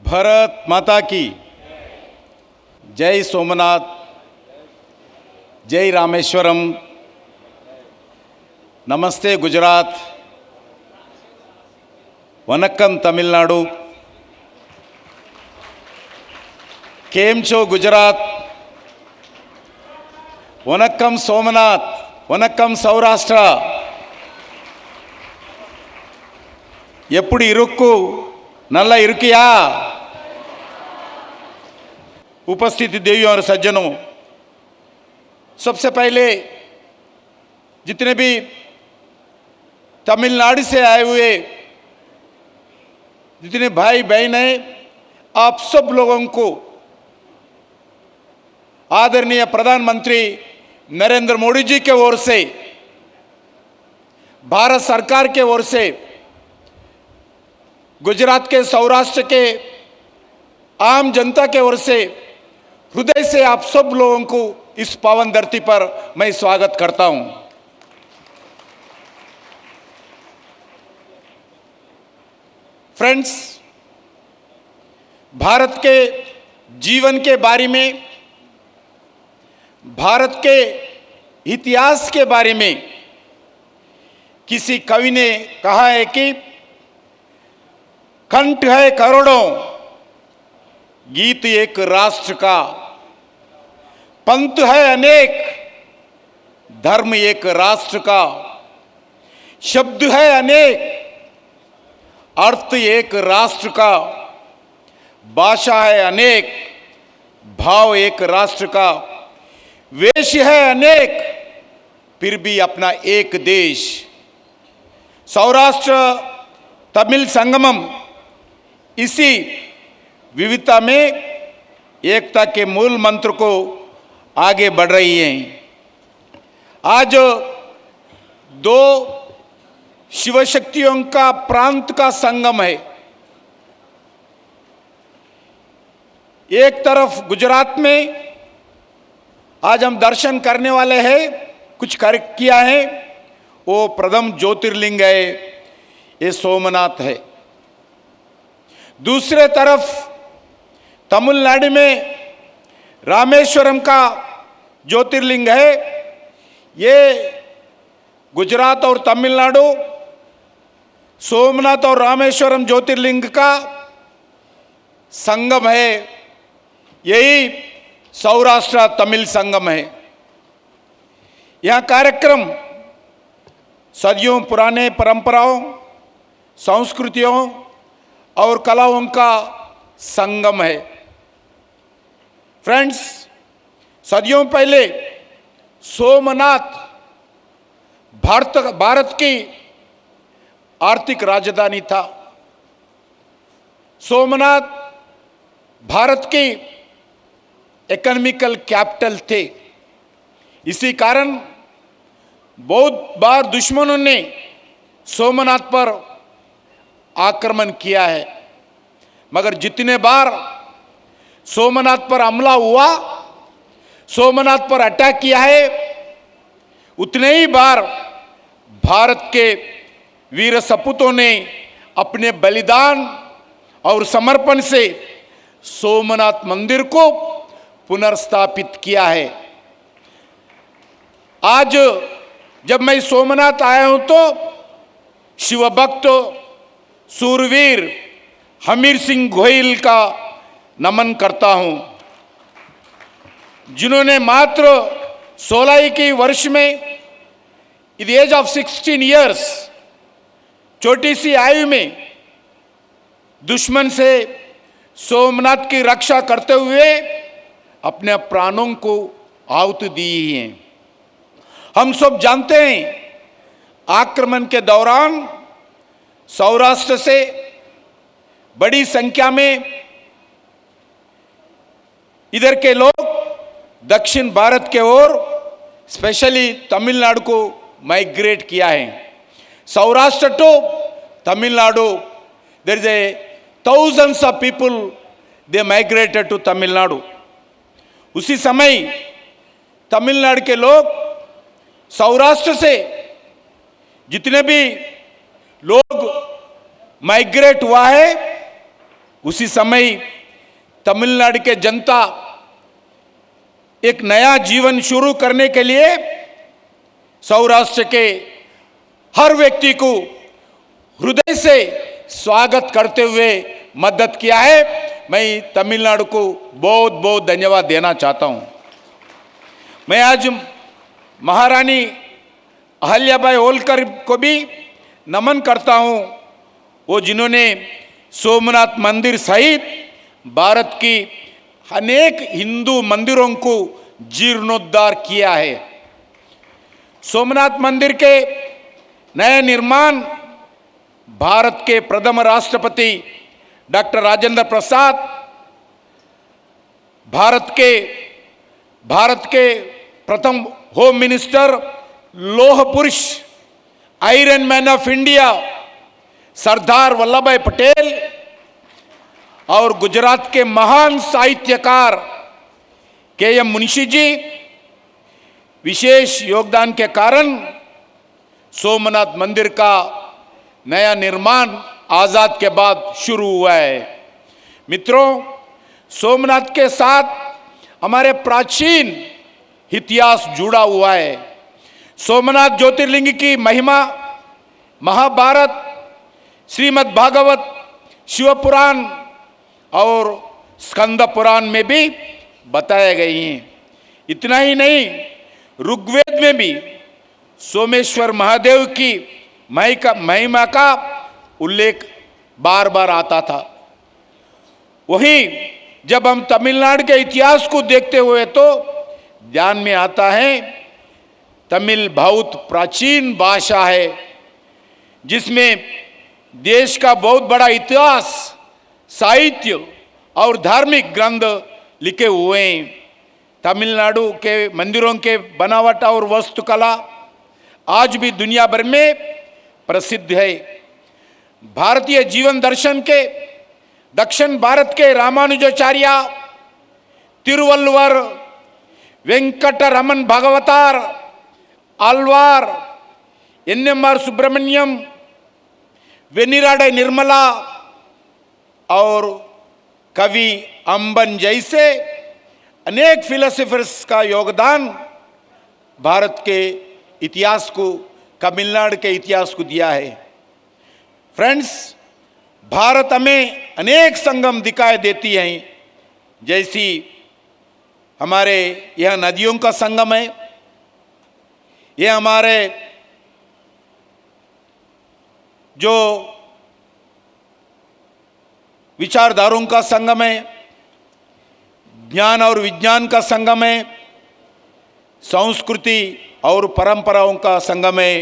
भारत माता की जय सोमनाथ, जय रामेश्वरम, नमस्ते गुजरात, वनक्कम तमिलनाडु, केम छो गुजरात, वनक्कम सोमनाथ, वनक्कम सौराष्ट्र। एप्पुडु इरुक्कु नल्ला इरुक्किया। उपस्थित देवियों और सज्जनों, सबसे पहले जितने भी तमिलनाडु से आए हुए जितने भाई बहन हैं, आप सब लोगों को आदरणीय प्रधानमंत्री नरेंद्र मोदी जी के ओर से, भारत सरकार के ओर से, गुजरात के सौराष्ट्र के आम जनता के ओर से हृदय से आप सब लोगों को इस पावन धरती पर मैं स्वागत करता हूं। फ्रेंड्स, भारत के जीवन के बारे में, भारत के इतिहास के बारे में किसी कवि ने कहा है कि कंठ है करोड़ों, गीत एक राष्ट्र का, पंथ है अनेक, धर्म एक राष्ट्र का, शब्द है अनेक, अर्थ एक राष्ट्र का, भाषा है अनेक, भाव एक राष्ट्र का, वेश है अनेक, फिर भी अपना एक देश। सौराष्ट्र तमिल संगमम इसी विविधता में एकता के मूल मंत्र को आगे बढ़ रही हैं। आज दो शिव शक्तियों का प्रांत का संगम है। एक तरफ गुजरात में आज हम दर्शन करने वाले हैं, कुछ कार्य किया है, वो प्रथम ज्योतिर्लिंग है, ये सोमनाथ है। दूसरे तरफ तमिलनाडु में रामेश्वरम का ज्योतिर्लिंग है। ये गुजरात और तमिलनाडु, सोमनाथ और रामेश्वरम ज्योतिर्लिंग का संगम है। यही सौराष्ट्र तमिल संगम है। यह कार्यक्रम सदियों पुराने परंपराओं, संस्कृतियों और कलाओं का संगम है। फ्रेंड्स, सदियों पहले सोमनाथ भारत की आर्थिक राजधानी था। सोमनाथ भारत की इकोनॉमिकल कैपिटल थे। इसी कारण बहुत बार दुश्मनों ने सोमनाथ पर आक्रमण किया है, मगर जितने बार सोमनाथ पर हमला हुआ, सोमनाथ पर अटैक किया है, उतने ही बार भारत के वीर सपूतों ने अपने बलिदान और समर्पण से सोमनाथ मंदिर को पुनर्स्थापित किया है। आज जब मैं सोमनाथ आया हूं तो शिव भक्त सूरवीर हमीर सिंह गोहिल का नमन करता हूं, जिन्होंने मात्र 16 की वर्ष में, इन एज ऑफ 16 इयर्स, छोटी सी आयु में दुश्मन से सोमनाथ की रक्षा करते हुए अपने प्राणों को आहुति दी हैं। हम सब जानते हैं, आक्रमण के दौरान सौराष्ट्र से बड़ी संख्या में इधर के लोग दक्षिण भारत के ओर, स्पेशली तमिलनाडु को माइग्रेट किया है। Saurashtra to Tamil Nadu, there is a thousands of people they migrated to Tamil Nadu. उसी समय तमिलनाडु के लोग सौराष्ट्र से जितने भी लोग माइग्रेट हुआ है, उसी समय तमिलनाडु के जनता एक नया जीवन शुरू करने के लिए सौराष्ट्र के हर व्यक्ति को हृदय से स्वागत करते हुए मदद किया है। मैं तमिलनाडु को बहुत बहुत धन्यवाद देना चाहता हूं। मैं आज महारानी अहल्याबाई होलकर को भी नमन करता हूं, वो जिन्होंने सोमनाथ मंदिर सहित भारत की अनेक हिंदू मंदिरों को जीर्णोद्धार किया है। सोमनाथ मंदिर के नया निर्माण भारत के प्रथम राष्ट्रपति डॉक्टर राजेंद्र प्रसाद, भारत के प्रथम होम मिनिस्टर, लौह पुरुष, iron man of India Sardar Vallabh भाई पटेल और गुजरात के महान साहित्यकार के.एम. मुंशी जी विशेष योगदान के कारण सोमनाथ मंदिर का नया निर्माण आजाद के बाद शुरू हुआ है। मित्रों, सोमनाथ के साथ हमारे प्राचीन इतिहास जुड़ा हुआ है। सोमनाथ ज्योतिर्लिंग की महिमा महाभारत, श्रीमद् भागवत, शिव पुराण और स्कंद पुराण में भी बताए गई हैं। इतना ही नहीं, ऋग्वेद में भी सोमेश्वर महादेव की महिमा का उल्लेख बार बार आता था। वहीं जब हम तमिलनाडु के इतिहास को देखते हुए तो ध्यान में आता है, तमिल बहुत प्राचीन भाषा है जिसमें देश का बहुत बड़ा इतिहास, साहित्य और धार्मिक ग्रंथ लिखे हुए हैं। तमिलनाडु के मंदिरों के बनावट और वास्तुकला आज भी दुनिया भर में प्रसिद्ध है। भारतीय जीवन दर्शन के दक्षिण भारत के रामानुजाचार्य, तिरुवल्लुवर, वेंकटरमन भागवतार, आल्वार, एन.एम.आर. सुब्रमण्यम, वेनिराडे निर्मला और कवि अंबन जैसे अनेक फिलोसोफर्स का योगदान भारत के इतिहास को, तमिलनाडु के इतिहास को दिया है। फ्रेंड्स, भारत हमें अनेक संगम दिखाई देती हैं, जैसी हमारे यह नदियों का संगम है, यह हमारे जो विचारधारों का संगम है, ज्ञान और विज्ञान का संगम है, संस्कृति और परंपराओं का संगम है,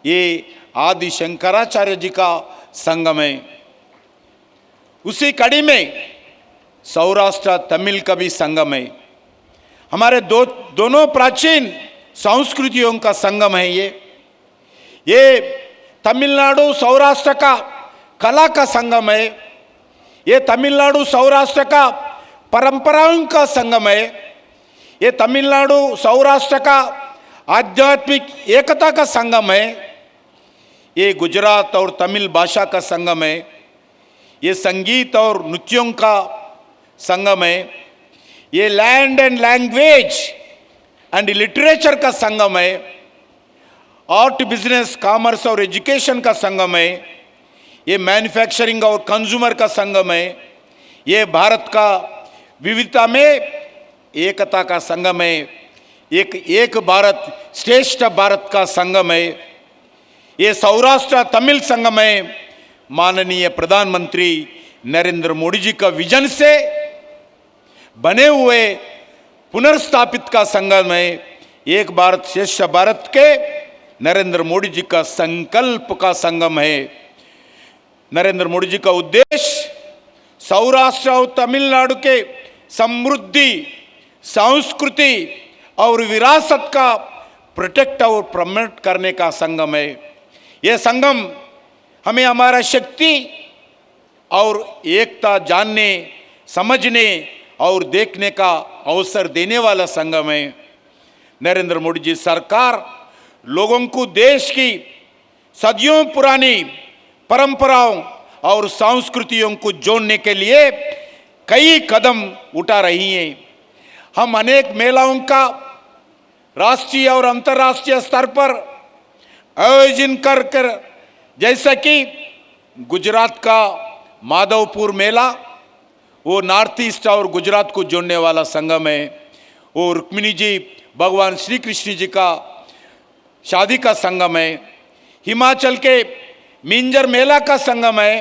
ये आदि शंकराचार्य जी का संगम है। उसी कड़ी में सौराष्ट्र तमिल का भी संगम है। हमारे दोनों प्राचीन संस्कृतियों का संगम है ये तमिलनाडु सौराष्ट्र का कला का संगम है, ये तमिलनाडु सौराष्ट्र का परंपराओं का संगम है, ये तमिलनाडु सौराष्ट्र का आध्यात्मिक एकता का संगम है, ये गुजरात और तमिल भाषा का संगम है, ये संगीत और नृत्यों का संगम है, ये land and language and literature का संगम है, आर्ट, बिजनेस, कॉमर्स और एजुकेशन का संगम है, ये मैन्युफैक्चरिंग और कंज्यूमर का संगम है, ये भारत का विविधता में एकता का संगम है, एक भारत श्रेष्ठ भारत का संगम है, ये सौराष्ट्र तमिल संगम है। माननीय प्रधानमंत्री नरेंद्र मोदी जी का विजन से बने हुए पुनर्स्थापित का संगम है। एक भारत श्रेष्ठ भारत के नरेंद्र मोदी जी का संकल्प का संगम है। नरेंद्र मोदी जी का उद्देश्य सौराष्ट्र और तमिलनाडु के समृद्धि, संस्कृति और विरासत का प्रोटेक्ट और प्रमोट करने का संगम है। यह संगम हमें हमारा शक्ति और एकता जानने, समझने और देखने का अवसर देने वाला संगम है। नरेंद्र मोदी जी सरकार लोगों को देश की सदियों पुरानी परंपराओं और संस्कृतियों को जोड़ने के लिए कई कदम उठा रही हैं। हम अनेक मेलाओं का राष्ट्रीय और अंतर्राष्ट्रीय स्तर पर आयोजन कर जैसा कि गुजरात का माधवपुर मेला, वो नॉर्थ ईस्ट और गुजरात को जोड़ने वाला संगम है। वो रुक्मिणी जी भगवान श्री कृष्ण जी का शादी का संगम है। हिमाचल के मिंजर मेला का संगम है।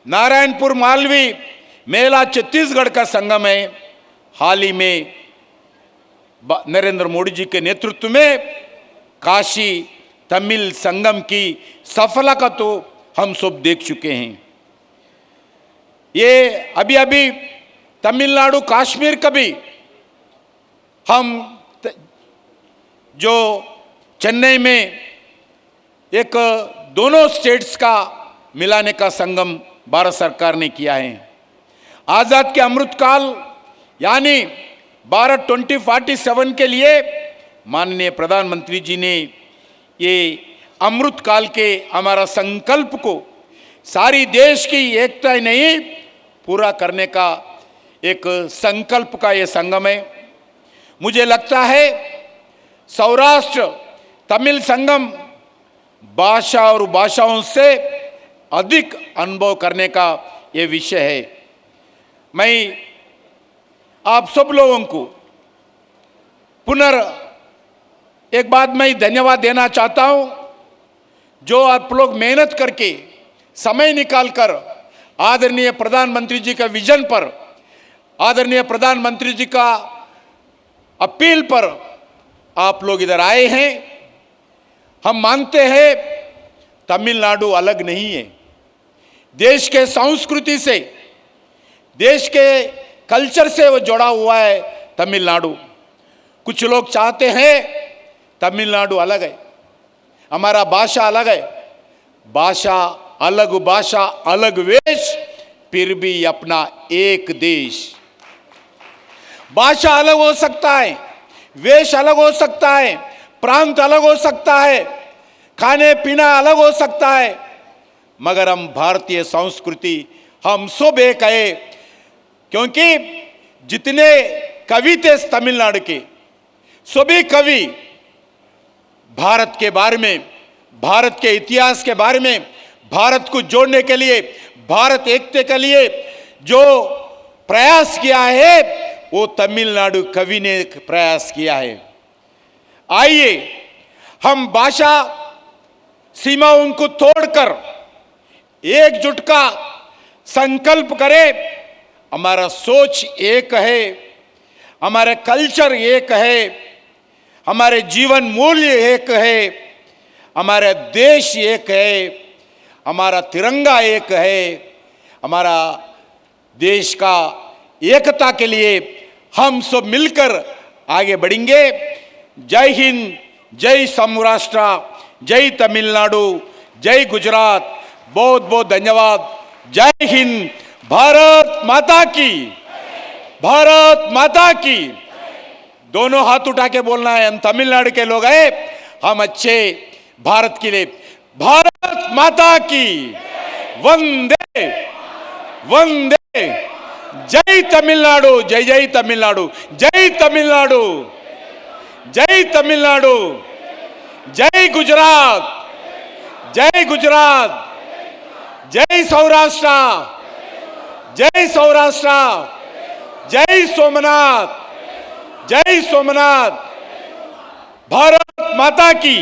नारायणपुर मालवी मेला छत्तीसगढ़ का संगम है। हाल ही में नरेंद्र मोदी जी के नेतृत्व में काशी तमिल संगम की सफलता तो हम सब देख चुके हैं। ये अभी अभी तमिलनाडु कश्मीर का भी हम जो चेन्नई में एक दोनों स्टेट्स का मिलाने का संगम भारत सरकार ने किया है। आज़ाद के अमृतकाल यानी भारत 2047 के लिए माननीय प्रधानमंत्री जी ने ये अमृतकाल के हमारा संकल्प को सारी देश की एकता ही नहीं पूरा करने का एक संकल्प का ये संगम है। मुझे लगता है सौराष्ट्र तमिल संगम भाषा और भाषाओं से अधिक अनुभव करने का ये विषय है। मैं आप सब लोगों को एक बात मैं धन्यवाद देना चाहता हूं, जो आप लोग मेहनत करके समय निकालकर आदरणीय प्रधानमंत्री जी का विजन पर, आदरणीय प्रधानमंत्री जी का अपील पर आप लोग इधर आए हैं। हम मानते हैं तमिलनाडु अलग नहीं है। देश के संस्कृति से, देश के कल्चर से वो जुड़ा हुआ है तमिलनाडु। कुछ लोग चाहते हैं तमिलनाडु अलग है, हमारा भाषा अलग है। भाषा अलग वेश, फिर भी अपना एक देश। भाषा अलग हो सकता है, वेश अलग हो सकता है, प्रांत अलग हो सकता है, खाने पीना अलग हो सकता है, मगर हम भारतीय संस्कृति हम सब एक है। क्योंकि जितने कवि थे तमिलनाडु के, सभी कवि भारत के बारे में, भारत के इतिहास के बारे में, भारत को जोड़ने के लिए, भारत एकता के लिए जो प्रयास किया है वो तमिलनाडु कवि ने प्रयास किया है। आइए हम भाषा सीमाओं को तोड़कर एकजुट का संकल्प करें। हमारा सोच एक है, हमारे कल्चर एक है, हमारे जीवन मूल्य एक है, हमारा देश एक है, हमारा तिरंगा एक है। हमारा देश का एकता के लिए हम सब मिलकर आगे बढ़ेंगे। जय हिंद, जय सौराष्ट्र, जय तमिलनाडु, जय गुजरात। बहुत बहुत धन्यवाद। जय हिंद। भारत माता की, भारत माता की। दोनों हाथ उठा के बोलना है। हम तमिलनाडु के लोग हैं, हम अच्छे भारत के लिए। भारत माता की वंदे वंदे। जय तमिलनाडु, जय जय तमिलनाडु, जय तमिलनाडु, जय तमिलनाडु, जय गुजरात, जय गुजरात, जय सौराष्ट्र, जय सौराष्ट्र, जय सोमनाथ, जय सोमनाथ। भारत माता की।